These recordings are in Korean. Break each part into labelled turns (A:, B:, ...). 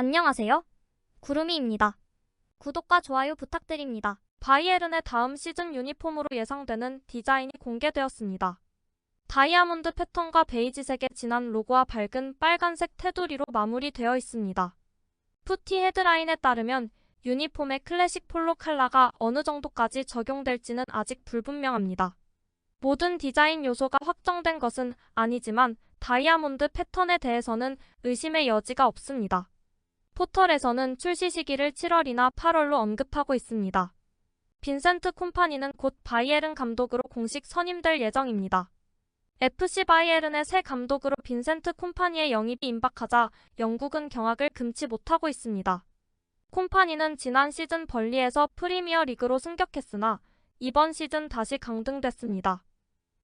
A: 안녕하세요. 구름이입니다. 구독과 좋아요 부탁드립니다. 바이에른의 다음 시즌 유니폼으로 예상되는 디자인이 공개되었습니다. 다이아몬드 패턴과 베이지색의 진한 로고와 밝은 빨간색 테두리로 마무리되어 있습니다. 푸티 헤드라인에 따르면 유니폼의 클래식 폴로 컬러가 어느 정도까지 적용될지는 아직 불분명합니다. 모든 디자인 요소가 확정된 것은 아니지만 다이아몬드 패턴에 대해서는 의심의 여지가 없습니다. 포털에서는 출시 시기를 7월이나 8월로 언급하고 있습니다. 빈센트 콤파니는 곧 바이에른 감독으로 공식 선임될 예정입니다. FC 바이에른의 새 감독으로 빈센트 콤파니의 영입이 임박하자 영국은 경악을 금치 못하고 있습니다. 콤파니는 지난 시즌 벌리에서 프리미어 리그로 승격했으나 이번 시즌 다시 강등됐습니다.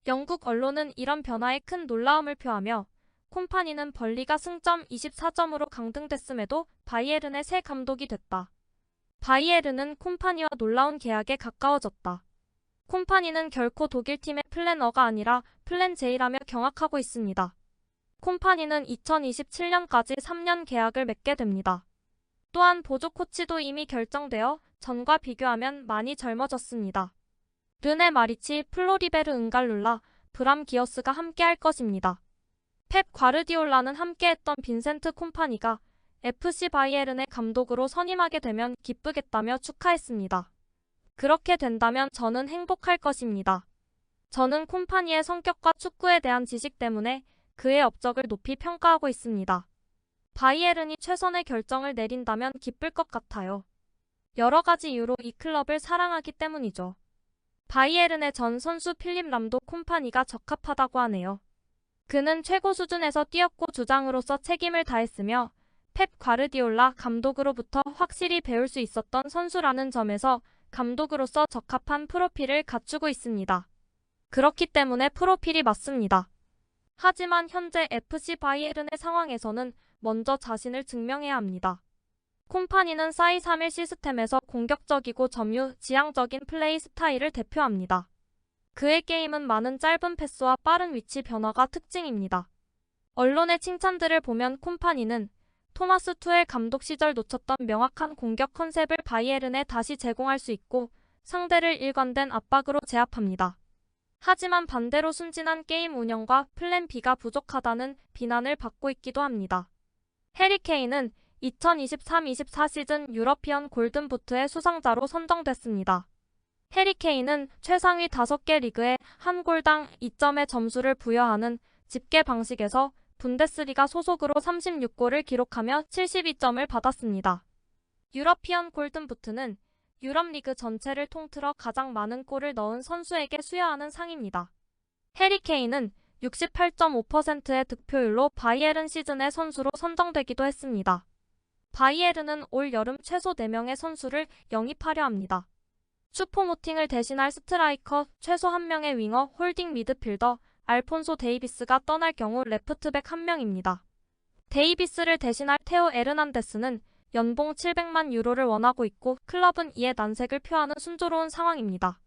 A: 영국 언론은 이런 변화에 큰 놀라움을 표하며 콤파니는 벌리가 승점 24점으로 강등됐음에도 바이에른의 새 감독이 됐다. 바이에른은 콤파니와 놀라운 계약에 가까워졌다. 콤파니는 결코 독일팀의 플랜어가 아니라 플랜 J라며 경악하고 있습니다. 콤파니는 2027년까지 3년 계약을 맺게 됩니다. 또한 보조 코치도 이미 결정되어 전과 비교하면 많이 젊어졌습니다. 르네 마리치, 플로리베르 은갈룰라, 브람 기어스가 함께할 것입니다. 펩 과르디올라는 함께했던 빈센트 콤파니가 FC 바이에른의 감독으로 선임하게 되면 기쁘겠다며 축하했습니다. 그렇게 된다면 저는 행복할 것입니다. 저는 콤파니의 성격과 축구에 대한 지식 때문에 그의 업적을 높이 평가하고 있습니다. 바이에른이 최선의 결정을 내린다면 기쁠 것 같아요. 여러 가지 이유로 이 클럽을 사랑하기 때문이죠. 바이에른의 전 선수 필립 람도 콤파니가 적합하다고 하네요. 그는 최고 수준에서 뛰었고 주장으로서 책임을 다했으며 펩 과르디올라 감독으로부터 확실히 배울 수 있었던 선수라는 점에서 감독으로서 적합한 프로필을 갖추고 있습니다. 그렇기 때문에 프로필이 맞습니다. 하지만 현재 FC 바이에른의 상황에서는 먼저 자신을 증명해야 합니다. 콤파니는 4-2-3-1 시스템에서 공격적이고 점유, 지향적인 플레이 스타일을 대표합니다. 그의 게임은 많은 짧은 패스와 빠른 위치 변화가 특징입니다. 언론의 칭찬들을 보면 콤파니는 토마스 투엘 감독 시절 놓쳤던 명확한 공격 컨셉을 바이에른에 다시 제공할 수 있고 상대를 일관된 압박으로 제압합니다. 하지만 반대로 순진한 게임 운영과 플랜 B가 부족하다는 비난을 받고 있기도 합니다. 해리 케인은 2023-24 시즌 유러피언 골든부트의 수상자로 선정됐습니다. 해리 케인은 최상위 5개 리그에 한 골당 2점의 점수를 부여하는 집계 방식에서 분데스리가 소속으로 36골을 기록하며 72점을 받았습니다. 유러피언 골든부트는 유럽 리그 전체를 통틀어 가장 많은 골을 넣은 선수에게 수여하는 상입니다. 해리 케인은 68.5%의 득표율로 바이에른 시즌의 선수로 선정되기도 했습니다. 바이에른은 올 여름 최소 4명의 선수를 영입하려 합니다. 슈퍼모팅을 대신할 스트라이커, 최소 1명의 윙어, 홀딩 미드필더, 알폰소 데이비스가 떠날 경우 레프트백 1명입니다. 데이비스를 대신할 테오 에르난데스는 연봉 700만 유로를 원하고 있고 클럽은 이에 난색을 표하는 순조로운 상황입니다.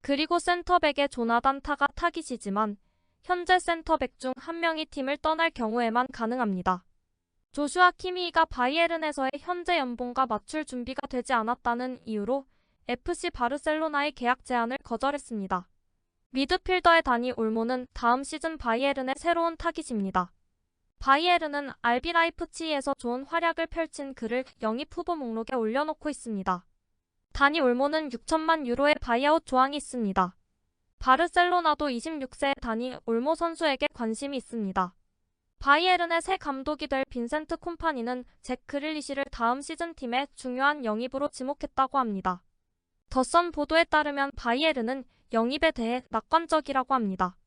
A: 그리고 센터백의 조나단 타가 타깃이지만 현재 센터백 중 1명이 팀을 떠날 경우에만 가능합니다. 조슈아 키미히가 바이에른에서의 현재 연봉과 맞출 준비가 되지 않았다는 이유로 FC 바르셀로나의 계약 제안을 거절했습니다. 미드필더의 다니 올모는 다음 시즌 바이에른의 새로운 타깃입니다. 바이에른은 RB 라이프치히에서 좋은 활약을 펼친 그를 영입 후보 목록에 올려놓고 있습니다. 다니 올모는 6천만 유로의 바이아웃 조항이 있습니다. 바르셀로나도 26세의 다니 올모 선수에게 관심이 있습니다. 바이에른의 새 감독이 될 빈센트 콤파니는 잭 그릴리시를 다음 시즌 팀의 중요한 영입으로 지목했다고 합니다. 더선 보도에 따르면 바이에른은 영입에 대해 낙관적이라고 합니다.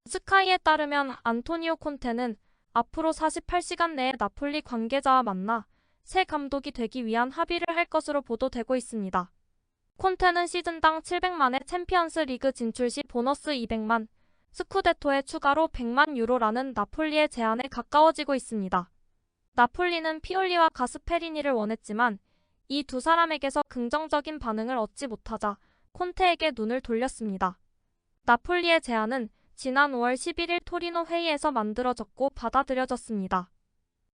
A: 스카이에 따르면 안토니오 콘테는 앞으로 48시간 내에 나폴리 관계자와 만나 새 감독이 되기 위한 합의를 할 것으로 보도되고 있습니다. 콘테는 시즌당 700만의 챔피언스 리그 진출 시 보너스 200만, 스쿠데토에 추가로 100만 유로라는 나폴리의 제안에 가까워지고 있습니다. 나폴리는 피올리와 가스페리니를 원했지만 이 두 사람에게서 긍정적인 반응을 얻지 못하자 콘테에게 눈을 돌렸습니다. 나폴리의 제안은 지난 5월 11일 토리노 회의에서 만들어졌고 받아들여졌습니다.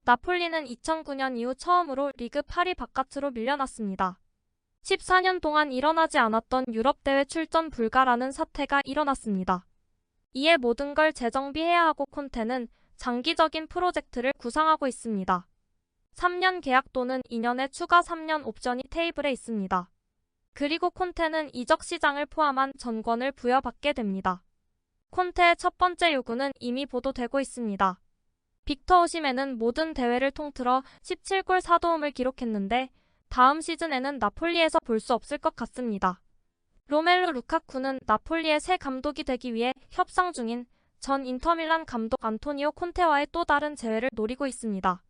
A: 나폴리는 2009년 이후 처음으로 리그 8위 바깥으로 밀려났습니다. 14년 동안 일어나지 않았던 유럽 대회 출전 불가라는 사태가 일어났습니다. 이에 모든 걸 재정비해야 하고 콘테는 장기적인 프로젝트를 구상하고 있습니다. 3년 계약 또는 2년의 추가 3년 옵션이 테이블에 있습니다. 그리고 콘테는 이적 시장을 포함한 전권을 부여받게 됩니다. 콘테의 첫 번째 요구는 이미 보도되고 있습니다. 빅터 오시멘은 모든 대회를 통틀어 17골 4도움을 기록했는데 다음 시즌에는 나폴리에서 볼 수 없을 것 같습니다. 로멜루 루카쿠는 나폴리의 새 감독이 되기 위해 협상 중인 전 인터밀란 감독 안토니오 콘테와의 또 다른 재회를 노리고 있습니다.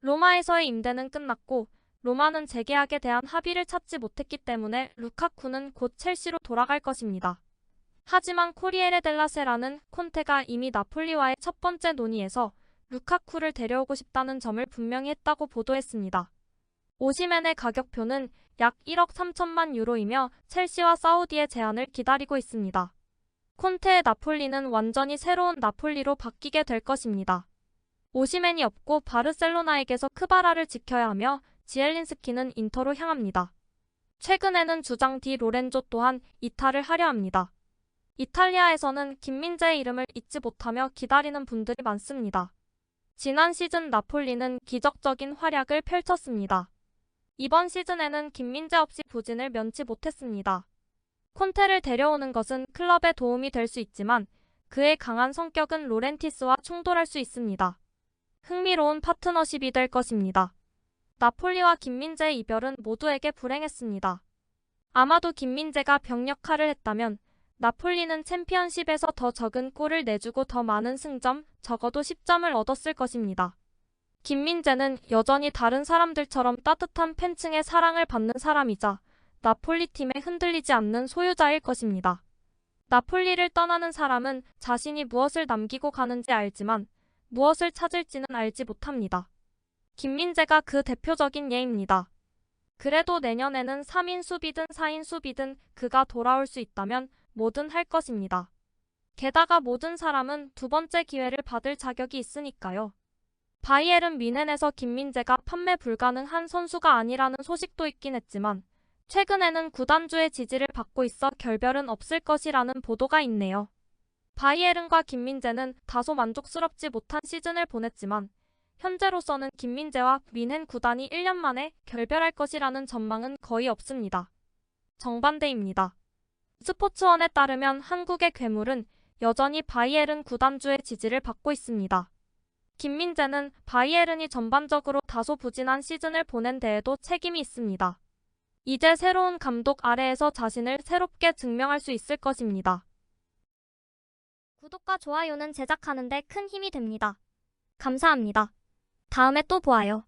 A: 로마에서의 임대는 끝났고 로마는 재계약에 대한 합의를 찾지 못했기 때문에 루카쿠는 곧 첼시로 돌아갈 것입니다. 하지만 코리에레 델라 세라는 콘테가 이미 나폴리와의 첫 번째 논의에서 루카쿠를 데려오고 싶다는 점을 분명히 했다고 보도했습니다. 오시멘의 가격표는 약 1억 3천만 유로이며 첼시와 사우디의 제안을 기다리고 있습니다. 콘테의 나폴리는 완전히 새로운 나폴리로 바뀌게 될 것입니다. 오시멘이 없고 바르셀로나에게서 크바라를 지켜야 하며 지엘린스키는 인터로 향합니다. 최근에는 주장 디 로렌조 또한 이탈을 하려 합니다. 이탈리아에서는 김민재의 이름을 잊지 못하며 기다리는 분들이 많습니다. 지난 시즌 나폴리는 기적적인 활약을 펼쳤습니다. 이번 시즌에는 김민재 없이 부진을 면치 못했습니다. 콘테를 데려오는 것은 클럽에 도움이 될 수 있지만 그의 강한 성격은 로렌티스와 충돌할 수 있습니다. 흥미로운 파트너십이 될 것입니다. 나폴리와 김민재의 이별은 모두에게 불행했습니다. 아마도 김민재가 병역할을 했다면 나폴리는 챔피언십에서 더 적은 골을 내주고 더 많은 승점, 적어도 10점을 얻었을 것입니다. 김민재는 여전히 다른 사람들처럼 따뜻한 팬층의 사랑을 받는 사람이자 나폴리 팀에 흔들리지 않는 소유자일 것입니다. 나폴리를 떠나는 사람은 자신이 무엇을 남기고 가는지 알지만 무엇을 찾을지는 알지 못합니다. 김민재가 그 대표적인 예입니다. 그래도 내년에는 3인 수비든 4인 수비든 그가 돌아올 수 있다면 뭐든 할 것입니다. 게다가 모든 사람은 두 번째 기회를 받을 자격이 있으니까요. 바이에른 뮌헨에서 김민재가 판매 불가능한 선수가 아니라는 소식도 있긴 했지만 최근에는 구단주의 지지를 받고 있어 결별은 없을 것이라는 보도가 있네요. 바이에른과 김민재는 다소 만족스럽지 못한 시즌을 보냈지만 현재로서는 김민재와 뮌헨 구단이 1년 만에 결별할 것이라는 전망은 거의 없습니다. 정반대입니다. 스포츠원에 따르면 한국의 괴물은 여전히 바이에른 구단주의 지지를 받고 있습니다. 김민재는 바이에른이 전반적으로 다소 부진한 시즌을 보낸 데에도 책임이 있습니다. 이제 새로운 감독 아래에서 자신을 새롭게 증명할 수 있을 것입니다.
B: 구독과 좋아요는 제작하는 데 큰 힘이 됩니다. 감사합니다. 다음에 또 보아요.